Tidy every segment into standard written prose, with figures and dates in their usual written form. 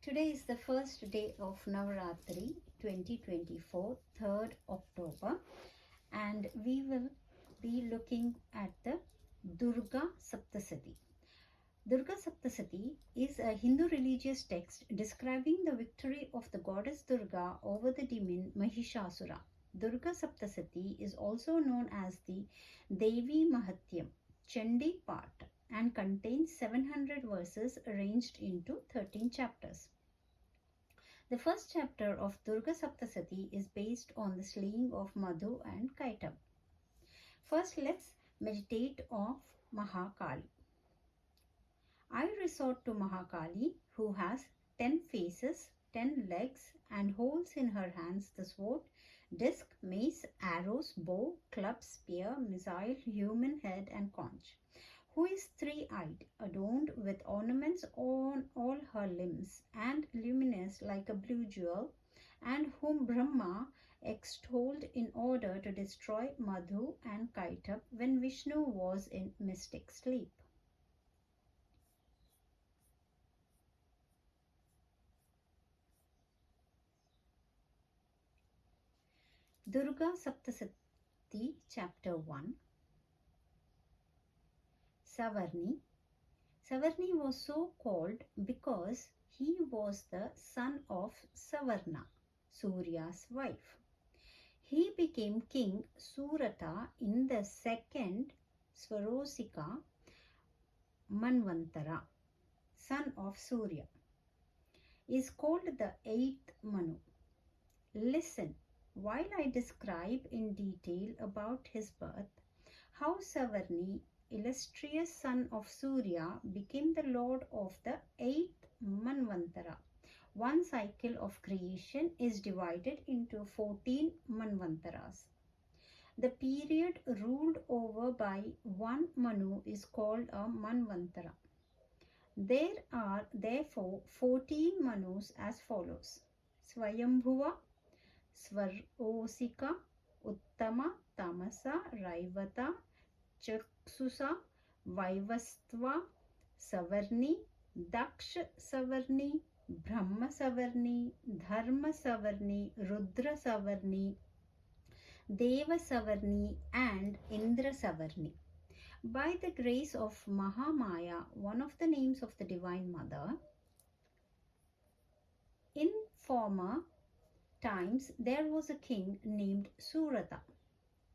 Today is the first day of Navaratri 2024, 3rd October, and we will be looking at the Durga Saptasathi. Durga Saptasathi is a Hindu religious text describing the victory of the goddess Durga over the demon Mahishasura. Durga Saptasathi is also known as the Devi Mahatyam, Chandi Part, and contains 700 verses arranged into 13 chapters. The first chapter of Durga Saptasathi is based on the slaying of Madhu and Kaitab. First, let's meditate on Mahakali. I resort to Mahakali, who has 10 faces, 10 legs, and holds in her hands the sword, disc, mace, arrows, bow, club, spear, missile, human head, and conch, who is three-eyed, adorned with ornaments on all her limbs, and luminous like a blue jewel, and whom Brahma extolled in order to destroy Madhu and Kaitab when Vishnu was in mystic sleep. Durga Saptasathi, Chapter 1. Savarni. Savarni was so called because he was the son of Savarna, Surya's wife. He became King Surata in the second Swarosika Manvantara, son of Surya, is called the eighth Manu. Listen while I describe in detail about his birth, how Savarni, illustrious son of Surya, became the lord of the eighth Manvantara. One cycle of creation is divided into 14 Manvantaras. The period ruled over by one Manu is called a Manvantara. There are therefore 14 Manus as follows: Swayambhuva, Svarosika, Uttama, Tamasa, Raivata, Chaksusa, Vaivastva, Savarni, Daksh Savarni, Brahma Savarni, Dharma Savarni, Rudra Savarni, Deva Savarni, and Indra Savarni. By the grace of Mahamaya, one of the names of the Divine Mother, in former times there was a king named Surata,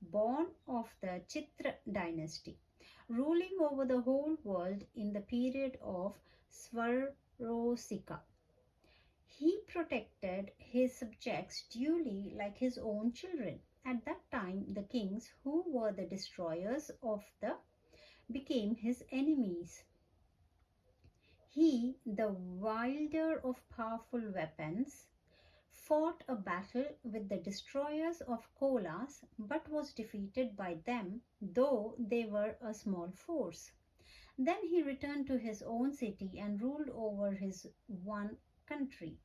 born of the Chitra dynasty, ruling over the whole world in the period of Svarosika. He protected his subjects duly like his own children. At that time, the kings who were the destroyers of the became his enemies. He, the wielder of powerful weapons, fought a battle with the destroyers of Kolas, but was defeated by them, though they were a small force. Then he returned to his own city and ruled over his one country.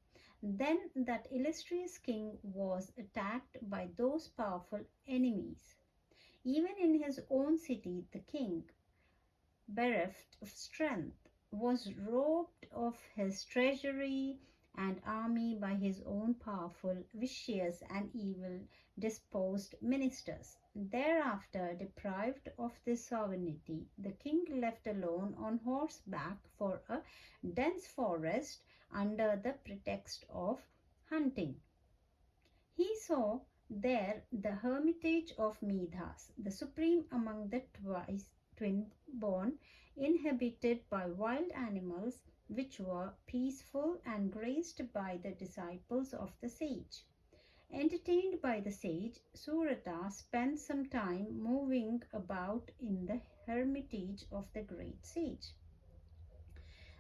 Then that illustrious king was attacked by those powerful enemies. Even in his own city, the king, bereft of strength, was robbed of his treasury and army by his own powerful, vicious, and evil disposed ministers. Thereafter, deprived of this sovereignty, the king left alone on horseback for a dense forest under the pretext of hunting. He saw there the hermitage of Medhas, the supreme among the twin-born, inhabited by wild animals which were peaceful and graced by the disciples of the sage. Entertained by the sage, Surata spent some time moving about in the hermitage of the great sage.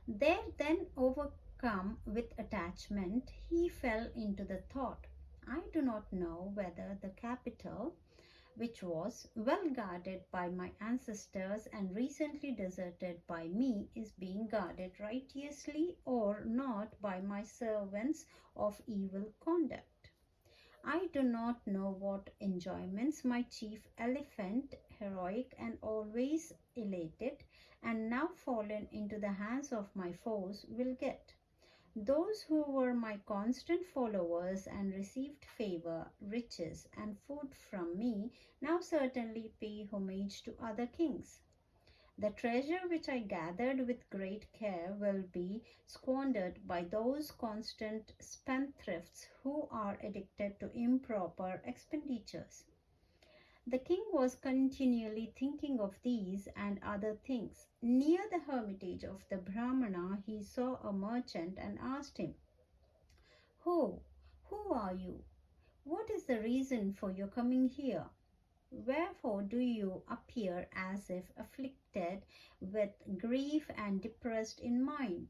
There then, overcome with attachment, he fell into the thought, I do not know whether the capital, which was well guarded by my ancestors and recently deserted by me, is being guarded righteously or not by my servants of evil conduct. I do not know what enjoyments my chief elephant, heroic and always elated, and now fallen into the hands of my foes, will get. Those who were my constant followers and received favor, riches, and food from me now certainly pay homage to other kings. The treasure which I gathered with great care will be squandered by those constant spendthrifts who are addicted to improper expenditures. The king was continually thinking of these and other things. Near the hermitage of the Brahmana, he saw a merchant and asked him, "Who, who are you? What is the reason for your coming here? Wherefore do you appear as if afflicted with grief and depressed in mind?"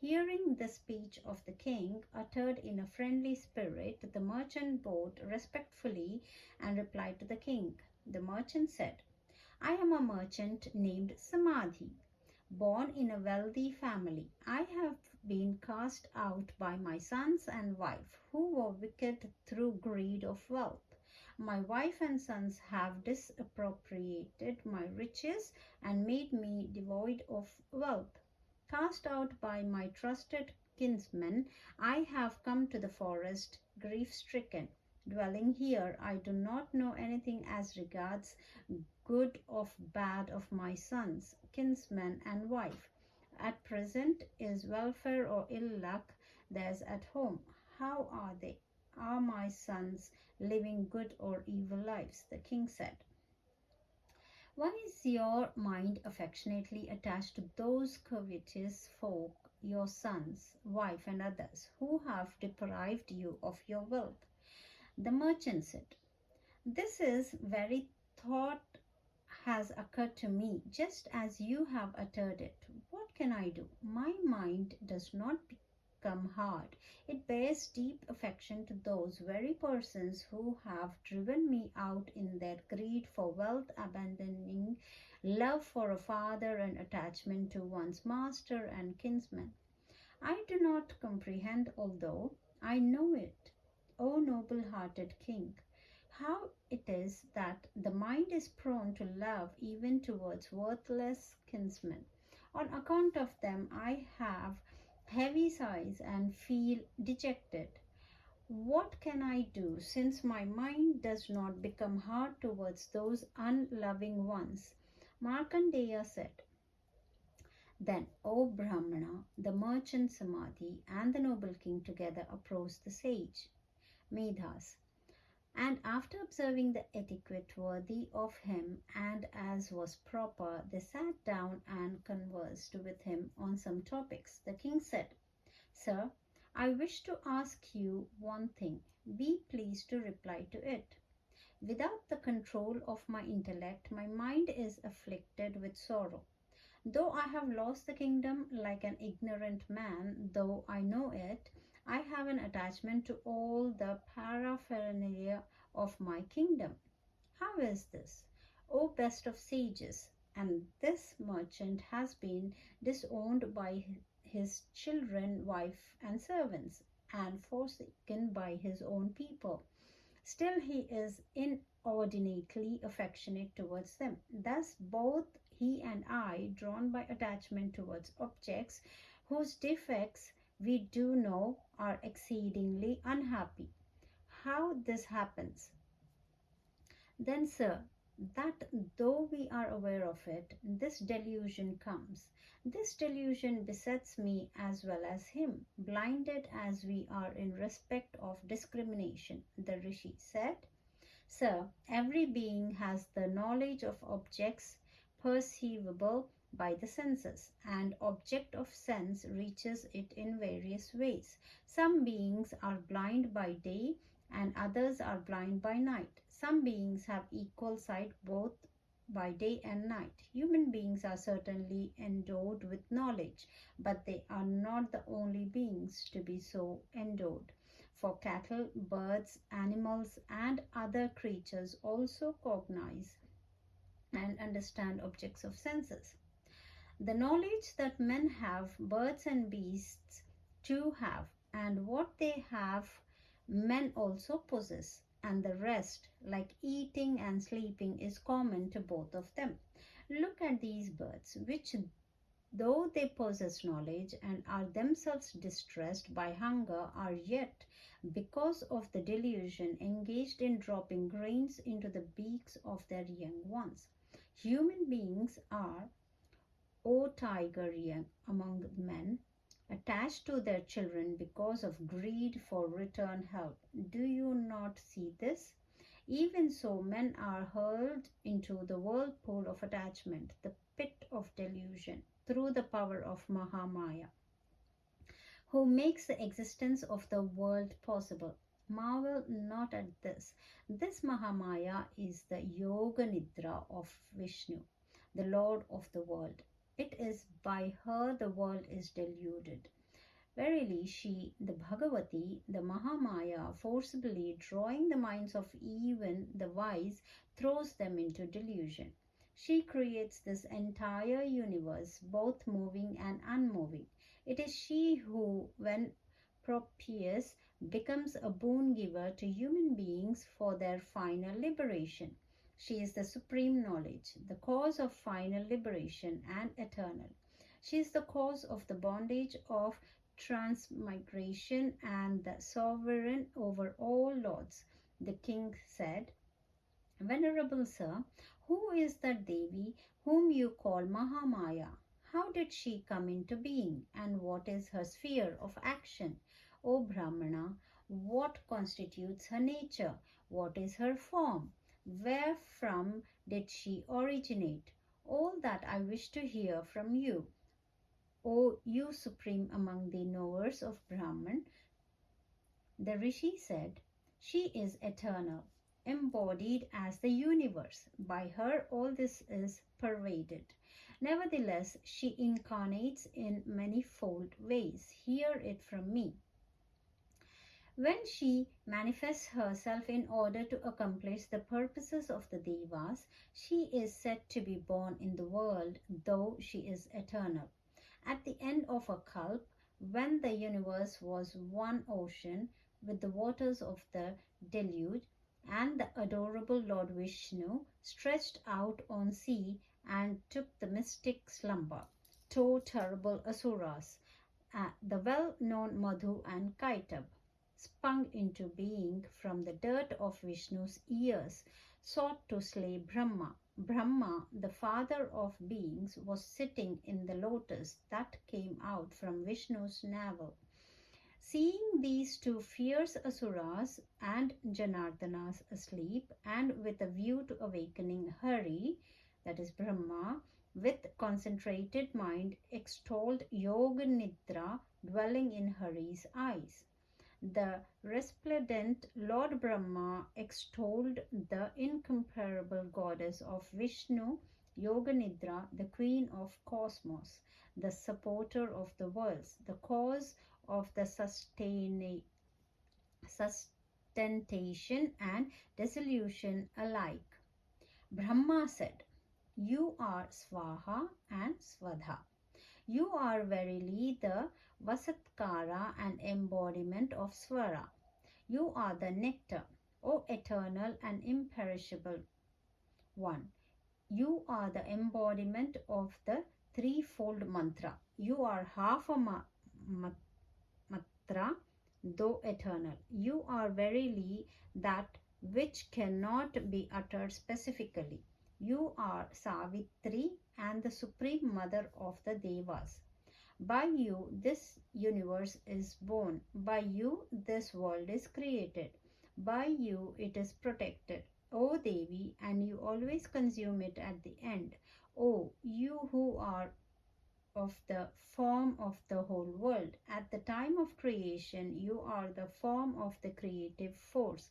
Hearing the speech of the king, uttered in a friendly spirit, the merchant bowed respectfully and replied to the king. The merchant said, "I am a merchant named Samadhi, born in a wealthy family. I have been cast out by my sons and wife, who were wicked through greed of wealth. My wife and sons have disappropriated my riches and made me devoid of wealth. Cast out by my trusted kinsmen, I have come to the forest, grief stricken. Dwelling here, I do not know anything as regards good or bad of my sons, kinsmen, and wife. At present, is welfare or ill luck theirs at home? How are they? Are my sons living good or evil lives?" The king said, "Why is your mind affectionately attached to those covetous folk, your sons, wife, and others, who have deprived you of your wealth?" The merchant said, "This is very thought has occurred to me just as you have uttered it. What can I do? My mind does not become hard. It bears deep affection to those very persons who have driven me out in their greed for wealth, abandoning love for a father and attachment to one's master and kinsman. I do not comprehend, although I know it, O noble hearted king, how it is that the mind is prone to love even towards worthless kinsmen. On account of them, I have heavy sighs and feel dejected. What can I do, since my mind does not become hard towards those unloving ones?" Markandeya said, "Then, O Brahmana, the merchant Samadhi and the noble king together approached the sage Medhas, and after observing the etiquette worthy of him and as was proper, they sat down and conversed with him on some topics. The king said, "Sir, I wish to ask you one thing. Be pleased to reply to it. Without the control of my intellect, my mind is afflicted with sorrow. Though I have lost the kingdom like an ignorant man, though I know it, I have an attachment to all the paraphernalia of my kingdom. How is this, O best of sages? And this merchant has been disowned by his children, wife, and servants, and forsaken by his own people. Still he is inordinately affectionate towards them. Thus both he and I, drawn by attachment towards objects whose defects we do know, are exceedingly unhappy. How this happens? Then, sir, that though we are aware of it, this delusion comes. This delusion besets me as well as him, blinded as we are in respect of discrimination." The Rishi said, "Sir, every being has the knowledge of objects perceivable by the senses, and object of sense reaches it in various ways. Some beings are blind by day and others are blind by night. Some beings have equal sight both by day and night. Human beings are certainly endowed with knowledge, but they are not the only beings to be so endowed. For cattle, birds, animals, and other creatures also cognize and understand objects of senses. The knowledge that men have, birds and beasts too have, and what they have, men also possess, and the rest, like eating and sleeping, is common to both of them. Look at these birds, which though they possess knowledge and are themselves distressed by hunger, are yet, because of the delusion, engaged in dropping grains into the beaks of their young ones. Human beings are, O tiger young among men, attached to their children because of greed for return help. Do you not see this? Even so, men are hurled into the whirlpool of attachment, the pit of delusion, through the power of Mahamaya, who makes the existence of the world possible. Marvel not at this. This Mahamaya is the Yoga Nidra of Vishnu, the Lord of the world. It is by her the world is deluded. Verily, she, the Bhagavati, the Mahamaya, forcibly drawing the minds of even the wise, throws them into delusion. She creates this entire universe, both moving and unmoving. It is she who, when propitious, becomes a boon giver to human beings for their final liberation. She is the supreme knowledge, the cause of final liberation and eternal. She is the cause of the bondage of transmigration and the sovereign over all lords. The king said, Venerable sir, who is that Devi whom you call Mahamaya? How did she come into being, and what is her sphere of action? O Brahmana, what constitutes her nature? What is her form? Where from did she originate? All that I wish to hear from you. O you supreme among the knowers of Brahman, the Rishi said, she is eternal, embodied as the universe. By her all this is pervaded. Nevertheless, she incarnates in manifold ways. Hear it from me. When she manifests herself in order to accomplish the purposes of the Devas, she is said to be born in the world, though she is eternal. At the end of a kalp, when the universe was one ocean with the waters of the deluge, and the adorable Lord Vishnu stretched out on sea and took the mystic slumber, two terrible asuras, the well-known Madhu and Kaitab, sprung into being from the dirt of Vishnu's ears, sought to slay Brahma. Brahma, the father of beings, was sitting in the lotus that came out from Vishnu's navel. Seeing these two fierce asuras and Janardhanas asleep, and with a view to awakening Hari, that is Brahma, with concentrated mind extolled Yoga Nidra dwelling in Hari's eyes. The resplendent Lord Brahma extolled the incomparable goddess of Vishnu, Yoganidra, the queen of cosmos, the supporter of the worlds, the cause of the sustentation and dissolution alike. Brahma said, You are Swaha and Svadha. You are verily the Vasatkara and embodiment of Swara. You are the nectar, O eternal and imperishable one. You are the embodiment of the threefold mantra. You are half a matra, though eternal. You are verily that which cannot be uttered specifically. You are Savitri and the supreme mother of the Devas. By you, this universe is born. By you, this world is created. By you, it is protected. O Devi, and you always consume it at the end. O you who are of the form of the whole world. At the time of creation, you are the form of the creative force.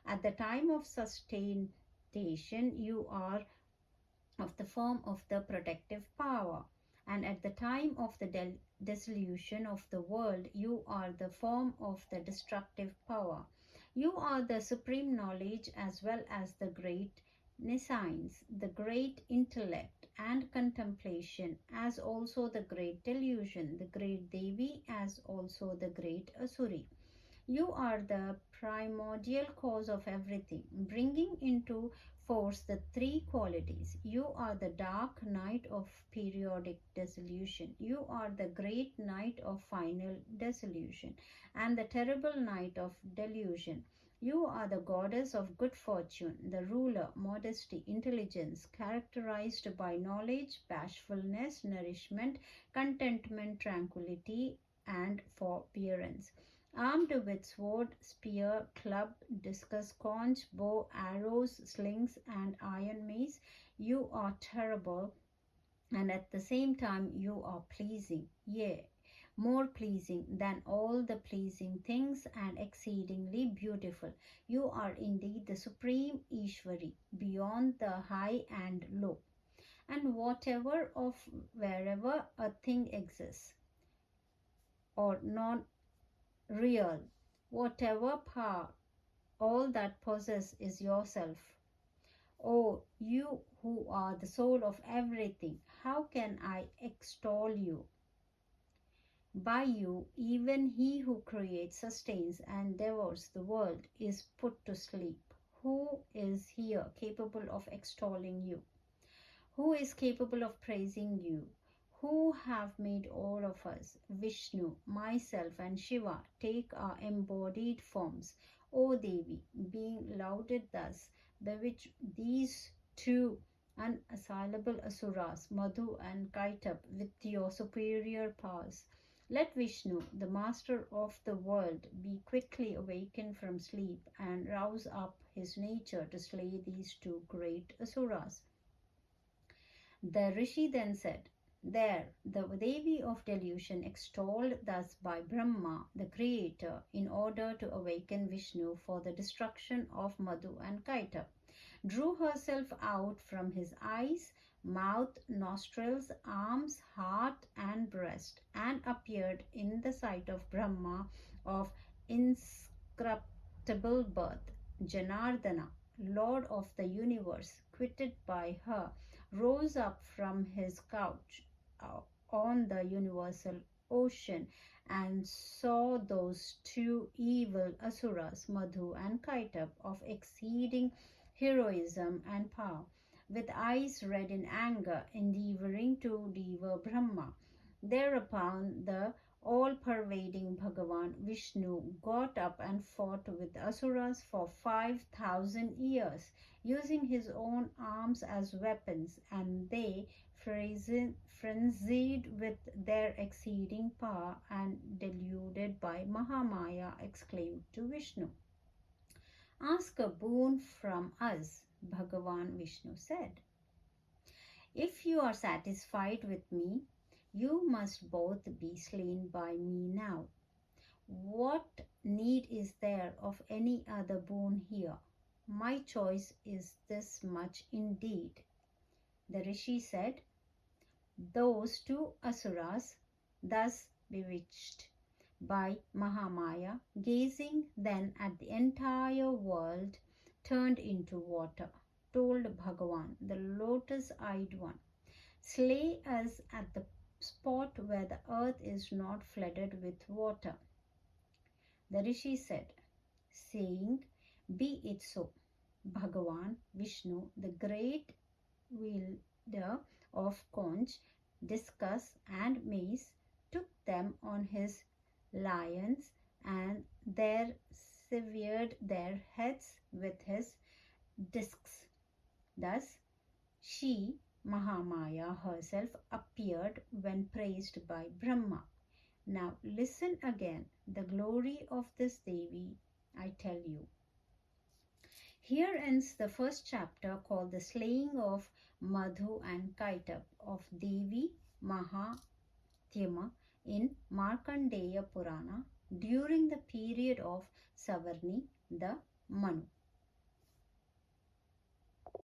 At the time of sustentation, you are of the form of the protective power. And at the time of the dissolution of the world, you are the form of the destructive power. You are the supreme knowledge as well as the great nescience, the great intellect and contemplation, as also the great delusion, the great Devi, as also the great Asuri. You are the primordial cause of everything, bringing into force the three qualities. You are the dark night of periodic dissolution. You are the great night of final dissolution and the terrible night of delusion. You are the goddess of good fortune, the ruler, modesty, intelligence, characterized by knowledge, bashfulness, nourishment, contentment, tranquility, and forbearance. Armed with sword, spear, club, discus, conch, bow, arrows, slings, and iron mace, you are terrible, and at the same time you are pleasing, yea, more pleasing than all the pleasing things and exceedingly beautiful. You are indeed the supreme Ishwari, beyond the high and low. And whatever of wherever a thing exists, or non real, whatever power, all that possess is yourself. Oh, you who are the soul of everything, how can I extol you? By you, even he who creates, sustains, and devours the world is put to sleep. Who is here capable of extolling you? Who is capable of praising you? Who have made all of us, Vishnu, myself, and Shiva, take our embodied forms? O Devi, being lauded thus, bewitch these two unassailable asuras, Madhu and Kaitab, with your superior powers. Let Vishnu, the master of the world, be quickly awakened from sleep and rouse up his nature to slay these two great asuras. The Rishi then said, there, the Devi of delusion, extolled thus by Brahma, the creator, in order to awaken Vishnu for the destruction of Madhu and Kaita, drew herself out from his eyes, mouth, nostrils, arms, heart, and breast, and appeared in the sight of Brahma of inscorruptible birth. Janardana, Lord of the universe, quitted by her, rose up from his couch on the universal ocean and saw those two evil asuras, Madhu and Kaitab, of exceeding heroism and power, with eyes red in anger, endeavoring to devour Brahma. Thereupon the all-pervading Bhagavan Vishnu got up and fought with asuras for 5,000 years, using his own arms as weapons, and they, frenzied with their exceeding power and deluded by Mahamaya, exclaimed to Vishnu, ask a boon from us. Bhagavan Vishnu said, if you are satisfied with me, you must both be slain by me now. What need is there of any other boon here? My choice is this much indeed. The Rishi said, those two asuras, thus bewitched by Mahamaya, gazing then at the entire world turned into water, told Bhagavan, the lotus-eyed one, slay us at the spot where the earth is not flooded with water. The Rishi said, saying, be it so. Bhagavan Vishnu, the great wielder of conch, discus, and mace, took them on his lions and there severed their heads with his discs. Thus, she, Mahamaya herself, appeared when praised by Brahma. Now listen again, the glory of this Devi, I tell you. Here ends the first chapter called the slaying of Madhu and Kaitab of Devi Mahatyama in Markandeya Purana during the period of Savarni the Manu.